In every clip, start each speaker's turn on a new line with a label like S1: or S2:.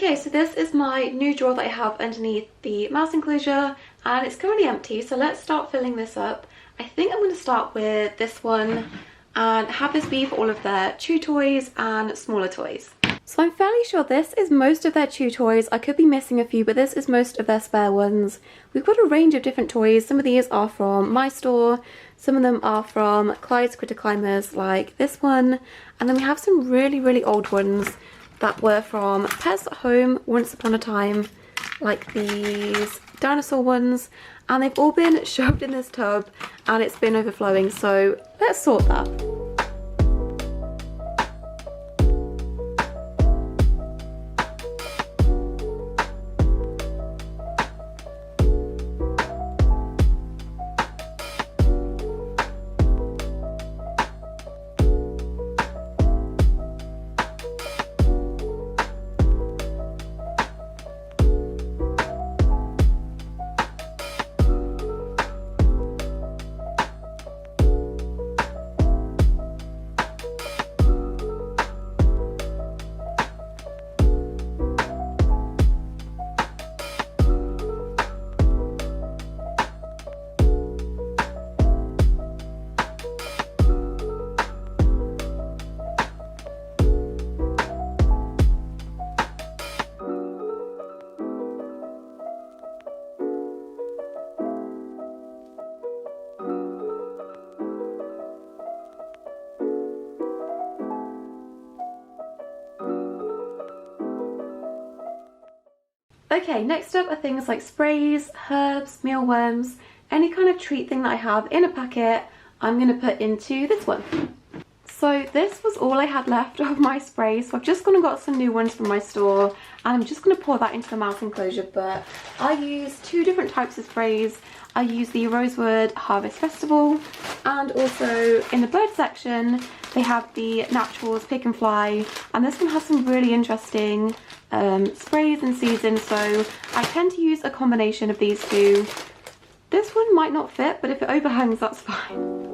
S1: Okay, so this is my new drawer that I have underneath the mouse enclosure, and it's currently empty, so let's start filling this up. I think I'm going to start with this one and have this be for all of their chew toys and smaller toys. So I'm fairly sure this is most of their chew toys. I could be missing a few, but this is most of their spare ones. We've got a range of different toys. Some of these are from my store, some of them are from Clyde's Critter Climbers, like this one, and then we have some really old ones that were from Pets at Home once upon a time, like these dinosaur ones, and they've all been shoved in this tub and it's been overflowing, so let's sort that. Okay, next up are things like sprays, herbs, mealworms, any kind of treat thing that I have in a packet, I'm going to put into this one. So this was all I had left of my sprays, so I've just gone and got some new ones from my store, and I'm just going to pour that into the mouse enclosure. But I use two different types of sprays. I use the Rosewood Harvest Festival, and also in the bird section they have the Naturals Pick and Fly, and this one has some really interesting sprays in season, so I tend to use a combination of these two. This one might not fit, but if it overhangs, that's fine.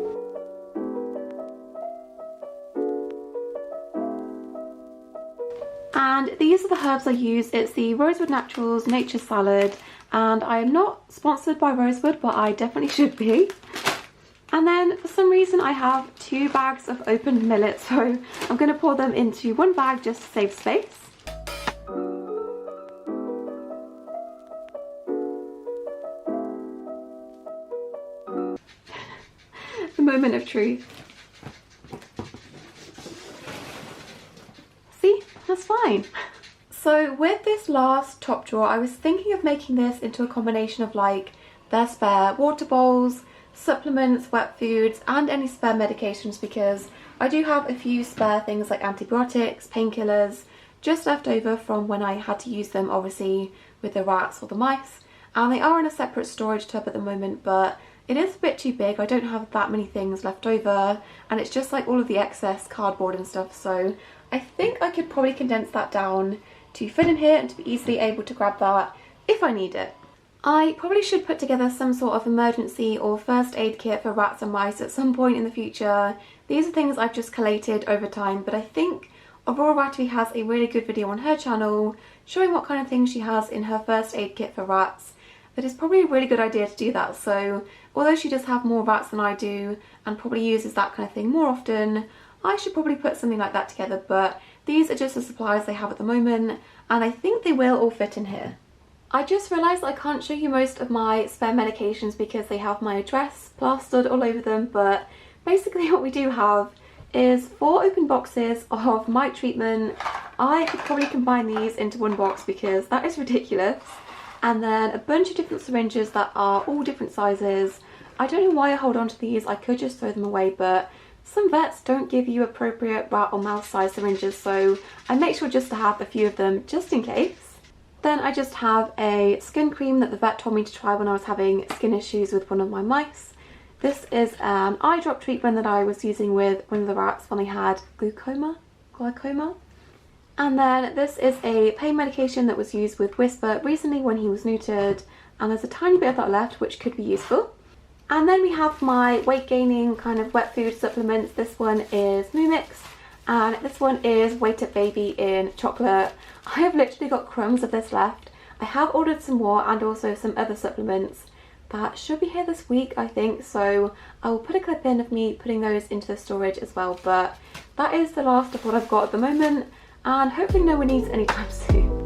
S1: And these are the herbs I use. It's the Rosewood Naturals Nature Salad, and I am not sponsored by Rosewood, but I definitely should be. And then for some reason I have 2 bags of opened millet, so I'm going to pour them into one bag just to save space. The moment of truth. See, that's fine. So with this last top drawer, I was thinking of making this into a combination of like their spare water bowls, supplements, wet foods, and any spare medications, because I do have a few spare things like antibiotics, painkillers, just left over from when I had to use them obviously with the rats or the mice, and they are in a separate storage tub at the moment, but it is a bit too big. I don't have that many things left over, and it's just like all of the excess cardboard and stuff, so I think I could probably condense that down to fit in here and to be easily able to grab that if I need it. I probably should put together some sort of emergency or first aid kit for rats and mice at some point in the future. These are things I've just collated over time, but I think Aurora Ratty has a really good video on her channel showing what kind of things she has in her first aid kit for rats. That is probably a really good idea to do that, so although she does have more rats than I do and probably uses that kind of thing more often, I should probably put something like that together, but these are just the supplies they have at the moment, and I think they will all fit in here. I just realised I can't show you most of my spare medications because they have my address plastered all over them, but basically what we do have is 4 open boxes of mite treatment. I could probably combine these into one box because that is ridiculous. And then a bunch of different syringes that are all different sizes. I don't know why I hold on to these, I could just throw them away, but some vets don't give you appropriate rat or mouse size syringes, so I make sure just to have a few of them just in case. Then I just have a skin cream that the vet told me to try when I was having skin issues with one of my mice. This is an eye drop treatment that I was using with one of the rats when they had glaucoma. And then this is a pain medication that was used with Whisper recently when he was neutered, and there's a tiny bit of that left which could be useful. And then we have my weight gaining kind of wet food supplements. This one is Moo Mix, And this one is Wait Up Baby in chocolate. I have literally got crumbs of this left. I have ordered some more and also some other supplements that should be here this week, I think, so I will put a clip in of me putting those into the storage as well. But that is the last of what I've got at the moment, and hopefully no one needs anytime soon.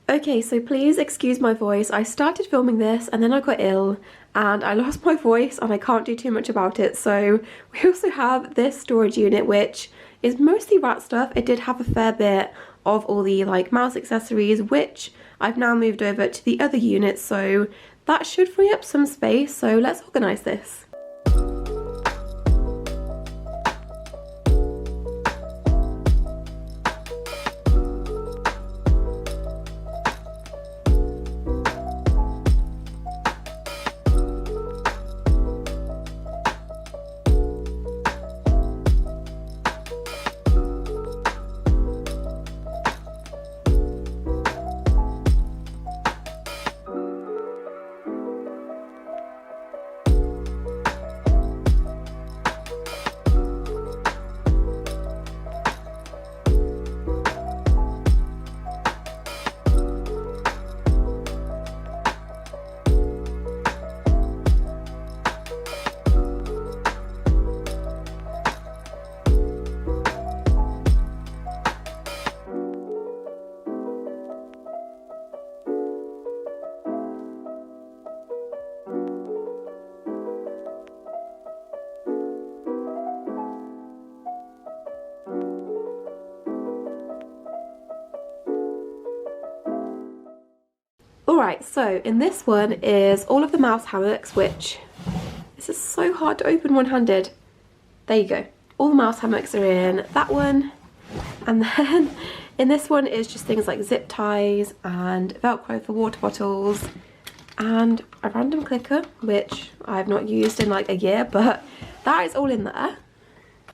S1: Okay, so please excuse my voice. I started filming this and then I got ill and I lost my voice and I can't do too much about it. So we also have this storage unit, which is mostly rat stuff. It did have a fair bit of all the like mouse accessories, which I've now moved over to the other unit. So that should free up some space. So let's organise this. Alright, so in this one is all of the mouse hammocks, which this is so hard to open one-handed. There you go. All the mouse hammocks are in that one. And then in this one is just things like zip ties and Velcro for water bottles and a random clicker, which I've not used in like a year, but that is all in there.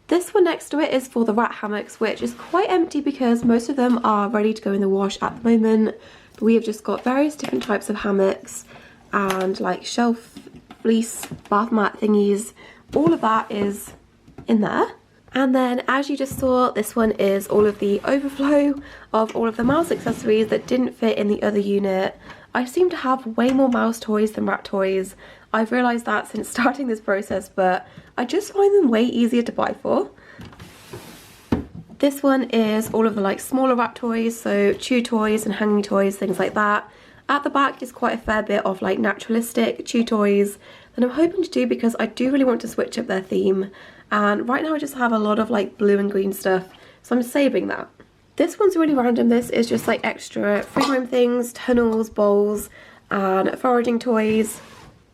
S1: This one next to it is for the rat hammocks, which is quite empty because most of them are ready to go in the wash at the moment. But we have just got various different types of hammocks and like shelf, fleece, bath mat thingies. All of that is in there. And then as you just saw, this one is all of the overflow of all of the mouse accessories that didn't fit in the other unit. I seem to have way more mouse toys than rat toys. I've realised that since starting this process, but I just find them way easier to buy for. This one is all of the like smaller rat toys, so chew toys and hanging toys, things like that. At the back is quite a fair bit of like naturalistic chew toys that I'm hoping to do because I do really want to switch up their theme, and right now I just have a lot of like blue and green stuff, so I'm saving that. This one's really random. This is just like extra free roam things, tunnels, bowls and foraging toys.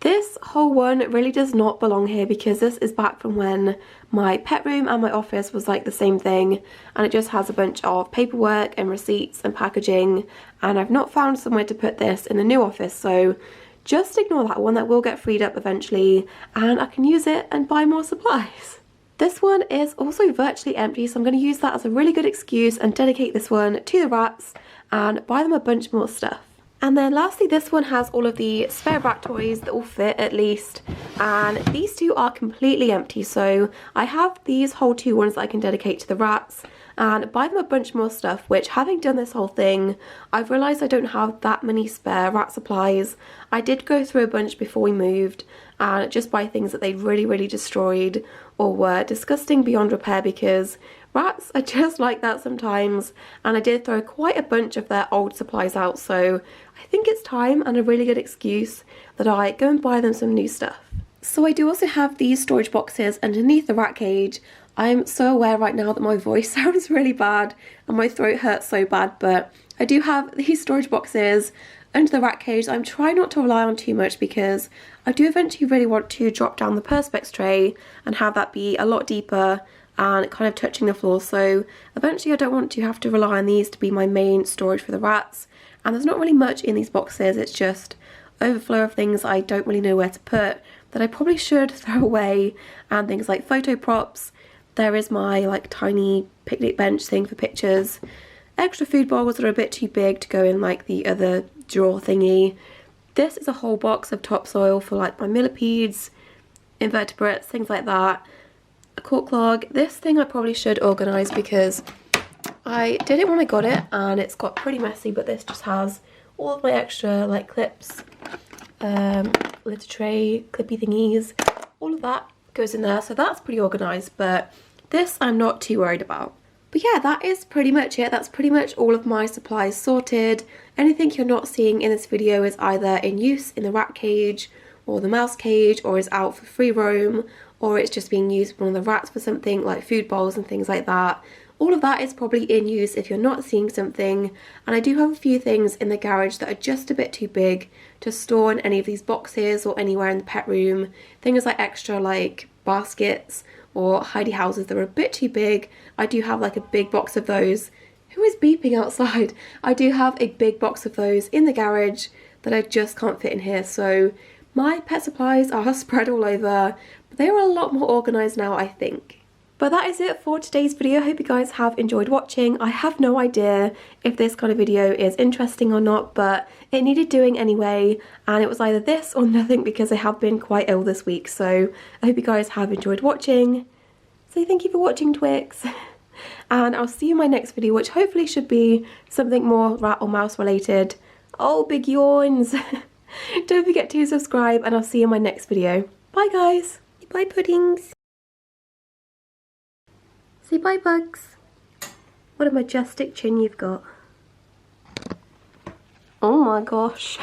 S1: This whole one really does not belong here because this is back from when my pet room and my office was like the same thing, and it just has a bunch of paperwork and receipts and packaging, and I've not found somewhere to put this in the new office, so just ignore that one. That will get freed up eventually and I can use it and buy more supplies. This one is also virtually empty, so I'm going to use that as a really good excuse and dedicate this one to the rats and buy them a bunch more stuff. And then lastly, this one has all of the spare rat toys that will fit at least, and these two are completely empty, so I have these whole 2 ones that I can dedicate to the rats and buy them a bunch more stuff, which, having done this whole thing, I've realised I don't have that many spare rat supplies. I did go through a bunch before we moved and just buy things that they really destroyed or were disgusting beyond repair, because rats are just like that sometimes, and I did throw quite a bunch of their old supplies out, so I think it's time and a really good excuse that I go and buy them some new stuff. So I do also have these storage boxes underneath the rat cage. I'm so aware right now that my voice sounds really bad and my throat hurts so bad, but I do have these storage boxes under the rat cage. I'm trying not to rely on too much because I do eventually really want to drop down the perspex tray and have that be a lot deeper and kind of touching the floor, so eventually I don't want to have to rely on these to be my main storage for the rats. And there's not really much in these boxes, it's just overflow of things I don't really know where to put that I probably should throw away, and things like photo props. There is my like tiny picnic bench thing for pictures, extra food bowls that are a bit too big to go in like the other drawer thingy. This is a whole box of topsoil for like my millipedes, invertebrates, things like that. A cork log. This thing I probably should organise because I did it when I got it and it's got pretty messy, but this just has all of my extra like clips, litter tray, clippy thingies, all of that goes in there, so that's pretty organised, but this I'm not too worried about. But yeah, that is pretty much it. That's pretty much all of my supplies sorted. Anything you're not seeing in this video is either in use in the rat cage or the mouse cage, or is out for free roam, or it's just being used by one of the rats for something like food bowls and things like that. All of that is probably in use if you're not seeing something, and I do have a few things in the garage that are just a bit too big to store in any of these boxes or anywhere in the pet room. Things like extra like baskets or hidey houses that are a bit too big. I do have like a big box of those. Who is beeping outside? I do have a big box of those in the garage that I just can't fit in here, so my pet supplies are spread all over, but they are a lot more organised now, I think. But that is it for today's video. I hope you guys have enjoyed watching. I have no idea if this kind of video is interesting or not, but it needed doing anyway, and it was either this or nothing because I have been quite ill this week, so I hope you guys have enjoyed watching. So thank you for watching, Twix, and I'll see you in my next video, which hopefully should be something more rat or mouse related. Oh, big yawns. Don't forget to subscribe, and I'll see you in my next video. Bye guys. Bye puddings. Say bye bugs. What a majestic chin you've got. Oh my gosh.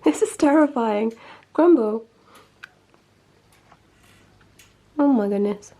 S1: This is terrifying. Grumble. Oh my goodness.